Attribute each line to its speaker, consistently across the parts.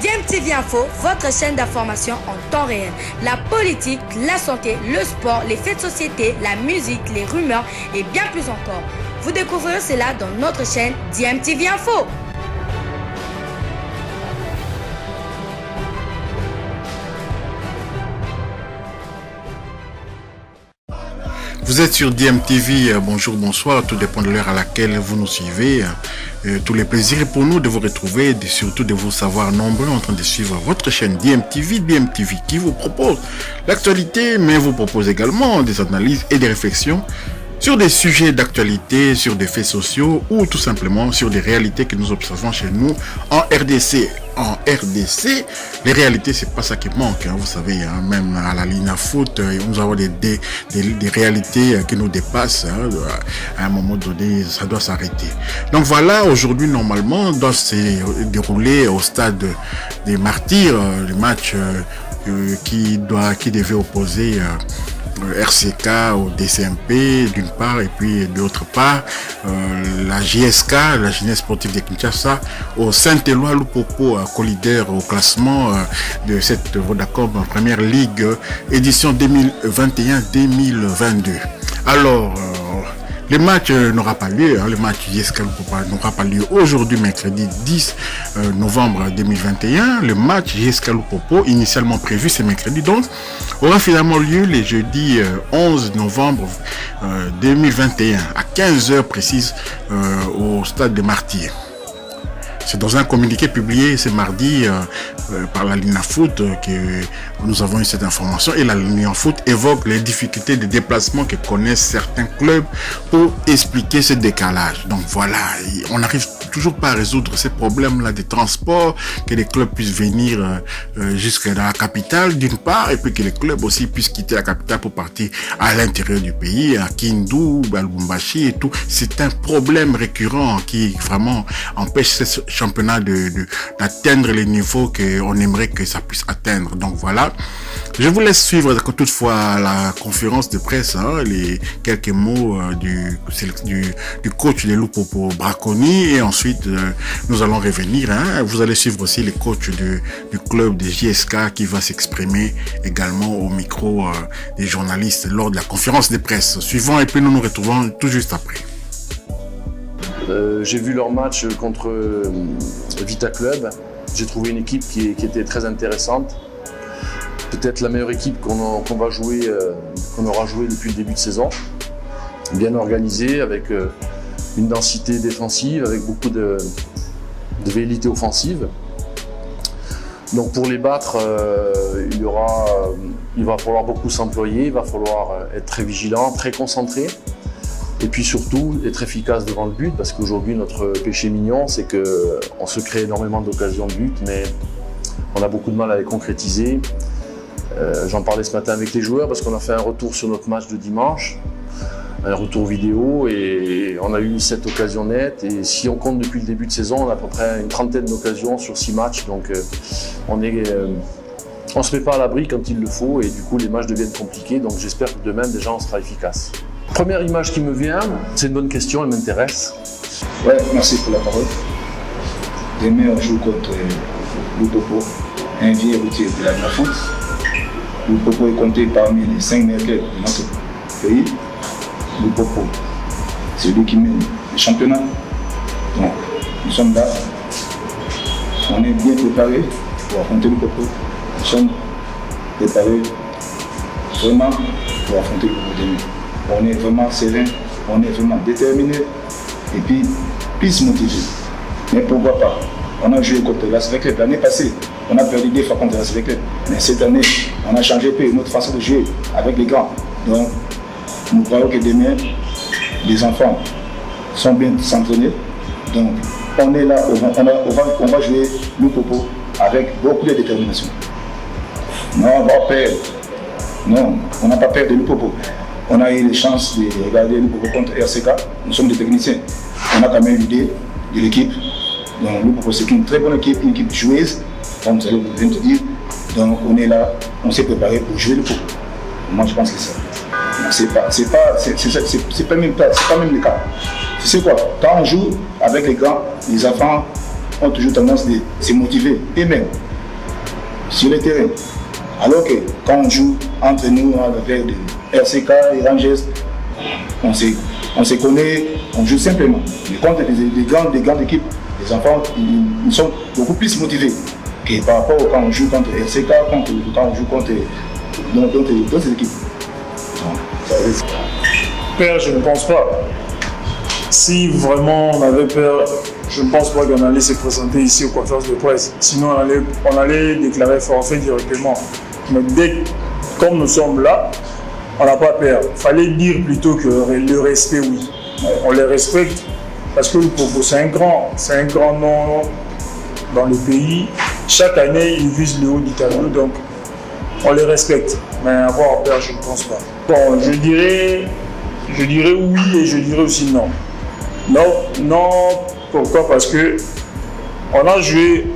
Speaker 1: DMTV Info, votre chaîne d'information en temps réel. La politique, la santé, le sport, les faits de société, la musique, les rumeurs et bien plus encore. Vous découvrirez cela dans notre chaîne DMTV Info.
Speaker 2: Vous êtes sur DMTV, bonjour, bonsoir, tout dépend de l'heure à laquelle vous nous suivez. Tous les plaisirs pour nous de vous retrouver et surtout de vous savoir nombreux en train de suivre votre chaîne DMTV qui vous propose l'actualité, mais vous propose également des analyses et des réflexions sur des sujets d'actualité, sur des faits sociaux ou tout simplement sur des réalités que nous observons chez nous en RDC. En RDC, les réalités, c'est pas ça qui manque, hein, vous savez, hein, même à la ligne à foot, nous avons des réalités qui nous dépassent, hein, à un moment donné, ça doit s'arrêter. Donc voilà, aujourd'hui, normalement, doit se dérouler au stade des Martyrs, le match qui devait opposer RCK au DCMP d'une part et puis d'autre part la JSK, la Jeunesse Sportive de Kinshasa, au Saint-Éloi Lupopo, co-leader au classement de cette Vodacom Première Ligue édition 2021-2022. Alors le match n'aura pas lieu, hein, le match JSK n'aura pas lieu aujourd'hui, mercredi 10 novembre 2021. Le match JSK Lupopo, initialement prévu ce mercredi, donc, aura finalement lieu le jeudi 11 novembre 2021 à 15h précise au stade des Martyrs. C'est dans un communiqué publié ce mardi par la Ligne Foot que nous avons eu cette information, et la Ligne Foot évoque les difficultés de déplacement que connaissent certains clubs pour expliquer ce décalage. Donc voilà, on n'arrive toujours pas à résoudre ces problèmes-là de transport, que les clubs puissent venir jusqu'à la capitale d'une part, et puis que les clubs aussi puissent quitter la capitale pour partir à l'intérieur du pays, à Kindu, à Lubumbashi et tout. C'est un problème récurrent qui vraiment empêche ce championnat d'atteindre les niveaux qu'on aimerait que ça puisse atteindre. Donc voilà, je vous laisse suivre toutefois la conférence de presse, hein, les quelques mots du coach de Lupopo, Braconi, et ensuite nous allons revenir, hein. Vous allez suivre aussi les coachs du club de JSK qui va s'exprimer également au micro des journalistes lors de la conférence de presse. Suivant, et puis nous nous retrouvons tout juste après.
Speaker 3: J'ai vu leur match contre Vita Club. J'ai trouvé une équipe qui était très intéressante. Peut-être la meilleure équipe qu'on aura joué depuis le début de saison. Bien organisée, avec une densité défensive, avec beaucoup de velléité offensive. Donc pour les battre, il va falloir beaucoup s'employer, il va falloir être très vigilant, très concentré. Et puis surtout, être efficace devant le but, parce qu'aujourd'hui, notre péché mignon, c'est qu'on se crée énormément d'occasions de but, mais on a beaucoup de mal à les concrétiser. J'en parlais ce matin avec les joueurs, parce qu'on a fait un retour sur notre match de dimanche, un retour vidéo, et on a eu 7 occasions nettes. Et si on compte depuis le début de saison, on a à peu près une trentaine d'occasions sur 6 matchs. Donc on ne se met pas à l'abri quand il le faut, et du coup, les matchs deviennent compliqués. Donc j'espère que demain, déjà, on sera efficace. Première image qui me vient, c'est une bonne question, elle m'intéresse.
Speaker 4: Ouais, merci pour la parole. Demain, on joue contre Lupopo, un vieil routier de la foot. Lupopo est compté parmi les 5 meilleurs clubs de notre pays. Lupopo, c'est lui qui mène le championnat. Donc, nous sommes là. On est bien préparés pour affronter Lupopo. Nous sommes préparés vraiment pour affronter Lupopo demain. On est vraiment serein, on est vraiment déterminé et puis plus motivé. Mais pourquoi pas? On a joué contre la SVC l'année passée, on a perdu 2 fois contre la SVC. Mais cette année, on a changé un peu notre façon de jouer avec les grands. Donc, nous croyons que demain, les enfants sont bien s'entraîner. Donc, on est là, on va jouer Lupopo avec beaucoup de détermination. Non, on va perdre. Non, on n'a pas peur de Lupopo. On a eu la chance de regarder Lupopo contre RCK. Nous sommes des techniciens. On a quand même l'idée de l'équipe. Donc Lupopo, c'est une très bonne équipe, une équipe joueuse, comme vous allez vous dire. Donc on est là, on s'est préparé pour jouer Lupopo. Moi je pense que ça. C'est pas même le cas. Tu sais quoi, quand on joue avec les grands, les enfants ont toujours tendance à se motiver eux-mêmes. sur le terrain. Alors que quand on joue entre nous, avec des RCK et Rangers, on se connaît, on joue simplement. Mais contre des grandes équipes, les enfants ils sont beaucoup plus motivés que par rapport à quand on joue contre RCK, quand on joue contre d'autres équipes.
Speaker 5: Peur, je ne pense pas. Si vraiment on avait peur, je ne pense pas qu'on allait se présenter ici aux conférences de presse. Sinon, on allait déclarer forfait directement. Mais comme nous sommes là, on n'a pas peur. Il fallait dire plutôt que le respect, oui. On les respecte parce que le Popo, c'est un grand nom dans le pays. Chaque année, ils visent le haut du tableau, donc on les respecte. Mais avoir peur, je ne pense pas. Bon, je dirais oui et je dirais aussi non. Non, pourquoi? Parce que on a joué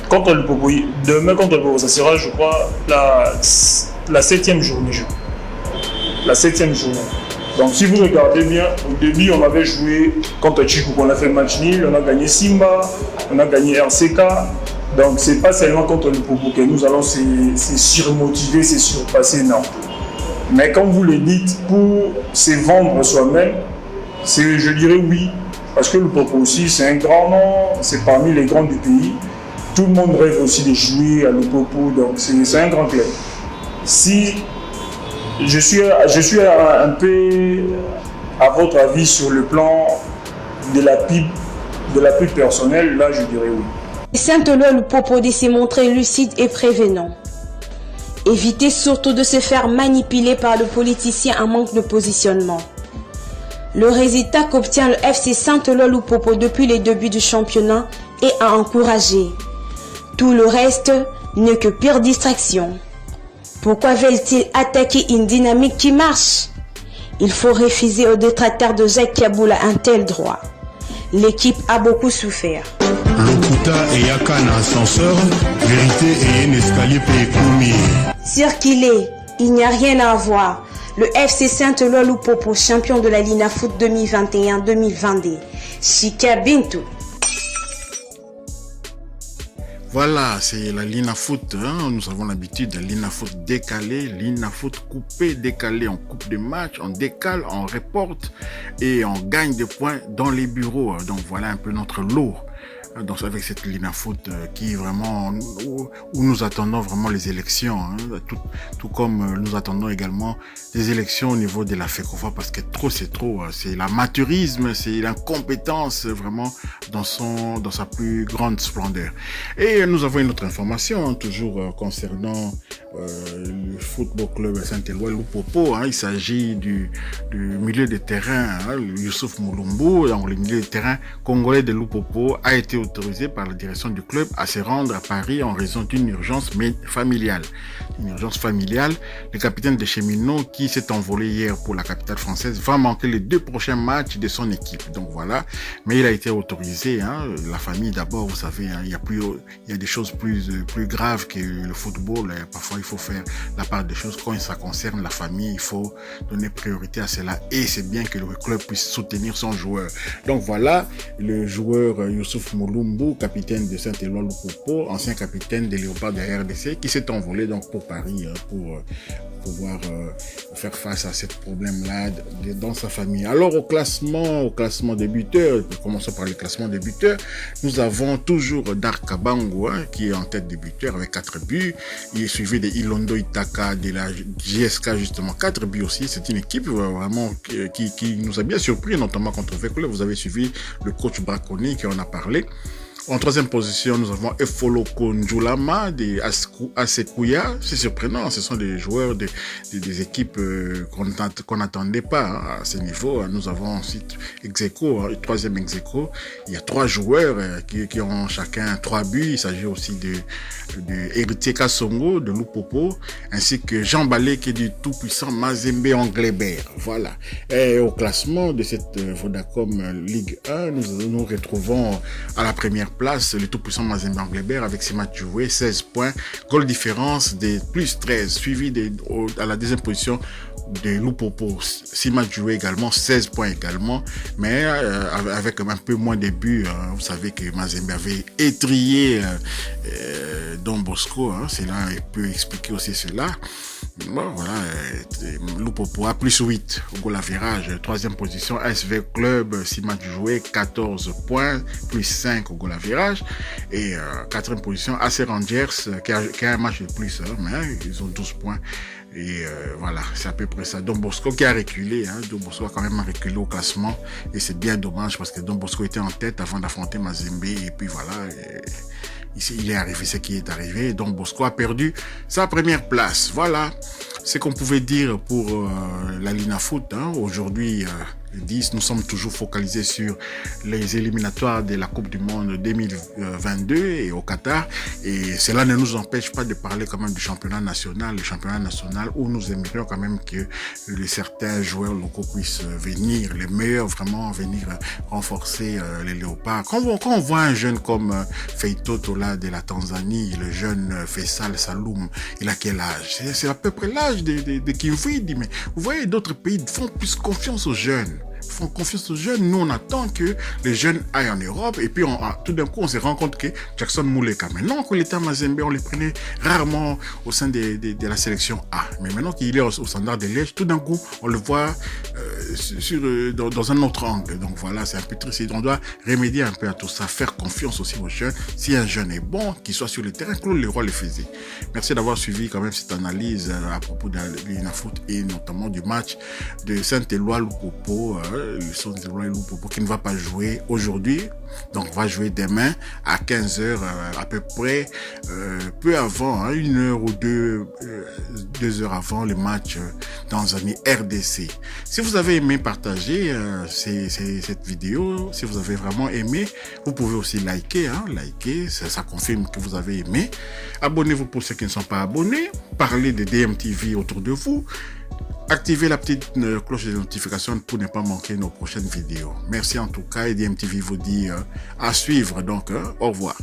Speaker 5: contre le Popo. Demain contre le Popo, ça sera, je crois, la 7e journée. La 7e journée. Donc si vous regardez bien, au début on avait joué contre Chikou, on a fait match nul, on a gagné Simba, on a gagné RCK. Donc c'est pas seulement contre le Popo que nous allons se surmotiver, se surpasser, non. Mais comme vous le dites, pour se vendre soi-même, je dirais oui. Parce que le Popo aussi, c'est un grand nom, c'est parmi les grands du pays. Tout le monde rêve aussi de jouer à le Popo, donc c'est un grand club. Si je suis un peu à votre avis sur le plan de la pub personnelle, là je dirais oui.
Speaker 6: Saint-Éloi le Popo de se montrer lucide et prévenant. Évitez surtout de se faire manipuler par le politicien en manque de positionnement. Le résultat qu'obtient le FC Saint-Éloi le Popo depuis les débuts du championnat est à encourager. Tout le reste n'est que pire distraction. Pourquoi veulent-ils attaquer une dynamique qui marche? Il faut refuser aux détracteurs de Jacques Kaboul un tel droit. L'équipe a beaucoup souffert.
Speaker 7: Lokuta et Yakana ascenseur, vérité et un escalier pécoumi.
Speaker 6: Circuler, il n'y a rien à voir. Le FC Saint-Éloi le Popo, champion de la Lina Foot 2021-2022. Chika Bintou.
Speaker 2: Voilà, c'est la Lina Foot. Hein. Nous avons l'habitude de Lina Foot décalée, Lina Foot coupée, décalée. On coupe des matchs, on décale, on reporte et on gagne des points dans les bureaux. Donc voilà un peu notre lot. Donc avec cette Lina Foot qui est vraiment où nous attendons vraiment les élections, hein, tout comme nous attendons également des élections au niveau de la FECOFA, parce que trop c'est trop, c'est l'amateurisme, c'est l'incompétence vraiment dans sa plus grande splendeur. Et nous avons une autre information, hein, toujours concernant le football club Saint-Éloi le Popo, hein. Il s'agit du milieu de terrain, hein, Youssouf Mulumbu, donc le milieu de terrain congolais de Lupopo a été autorisé par la direction du club à se rendre à Paris en raison d'une urgence familiale. Une urgence familiale. Le capitaine des cheminots qui s'est envolé hier pour la capitale française va manquer les 2 prochains matchs de son équipe. Donc voilà. Mais il a été autorisé, hein. La famille d'abord, vous savez, hein, il y a des choses plus graves que le football. Parfois, il faut faire la part des choses. Quand ça concerne la famille, il faut donner priorité à cela. Et c'est bien que le club puisse soutenir son joueur. Donc voilà, le joueur Youssouf Mulumbu, capitaine de Saint-Éloi le Popo, ancien capitaine des Léopards de la RDC, qui s'est envolé donc pour Paris pour pouvoir faire face à ce problème-là dans sa famille. Alors au classement des buteurs, commençons par le classement des buteurs, nous avons toujours Dark Kabango, hein, qui est en tête des buteurs avec 4 buts. Il est suivi de Ilondo Itaka de la JSK, justement 4 buts aussi. C'est une équipe vraiment qui nous a bien surpris, notamment contre Vekole. Vous avez suivi le coach Braconi qui en a parlé. En 3e position, nous avons Efoloko Njulama de Asekouya. C'est surprenant, ce sont des joueurs des équipes qu'on n'attendait pas, hein, à ce niveau. Nous avons ensuite Execo, hein, le 3e Execo. Il y a 3 joueurs qui ont chacun 3 buts. Il s'agit aussi de Héritier Kassongo de Lupopo, ainsi que Jean Balé qui est du tout-puissant Mazembe Anglebert. Voilà. Et au classement de cette Vodacom Ligue 1, nous retrouvons à la première place le tout-puissant Mazembe Anglebert avec ses matchs joués, 16 points, goal différence de plus 13, suivi à la 2e position de Lupopo, 6 matchs joués également, 16 points également, mais avec un peu moins de buts. Vous savez que Mazembe avait étrillé Don Bosco, cela peut expliquer aussi cela. Bon, voilà, Lupopo a plus 8 au goal average, 3e position, ASV Club, 6 matchs joués, 14 points, plus 5 au goal average, et 4e position, AC Rangers, qui a un match de plus, mais ils ont 12 points. Et voilà, c'est à peu près ça. Don Bosco qui a reculé, Don Bosco a quand même reculé au classement, et c'est bien dommage parce que Don Bosco était en tête avant d'affronter Mazembe, et puis voilà, ici il est arrivé ce qui est arrivé. Don Bosco a perdu sa première place. Voilà ce qu'on pouvait dire pour la Lina Foot. Aujourd'hui, le 10, nous sommes toujours focalisés sur les éliminatoires de la Coupe du Monde 2022 et au Qatar. Et cela ne nous empêche pas de parler quand même du championnat national, le championnat national où nous aimerions quand même que certains joueurs locaux puissent venir, les meilleurs vraiment venir renforcer les Léopards. Quand on voit un jeune comme Feito Tola de la Tanzanie, le jeune Faisal Saloum, il a quel âge? C'est à peu près l'âge de Kimvidi, mais vous voyez, d'autres pays font plus confiance aux jeunes. Font confiance aux jeunes. Nous, on attend que les jeunes aillent en Europe et puis tout d'un coup, on se rend compte que Jackson Mouleka, maintenant qu'il était à Mazembe, on les prenait rarement au sein de la sélection A. Mais maintenant qu'il est au Standard de Liège, tout d'un coup, on le voit dans un autre angle. Donc voilà, c'est un peu triste. On doit remédier un peu à tout ça, faire confiance aussi aux jeunes. Si un jeune est bon, qu'il soit sur le terrain, Claude Leroy le faisait. Merci d'avoir suivi quand même cette analyse à propos de l'Ina Foot et notamment du match de Saint-Éloi-Lupopo, Saint-Éloi-Lupopo qui ne va pas jouer aujourd'hui, donc va jouer demain à 15h à peu près, peu avant, 1 heure ou 2 heures avant le match Tanzanie-RDC. Si vous avez aimé partager cette vidéo, si vous avez vraiment aimé, vous pouvez aussi liker, ça confirme que vous avez aimé. Abonnez-vous pour ceux qui ne sont pas abonnés, parlez de DMTV autour de vous. Activez la petite cloche de notification pour ne pas manquer nos prochaines vidéos. Merci en tout cas et DMTV vous dit à suivre. Donc, au revoir.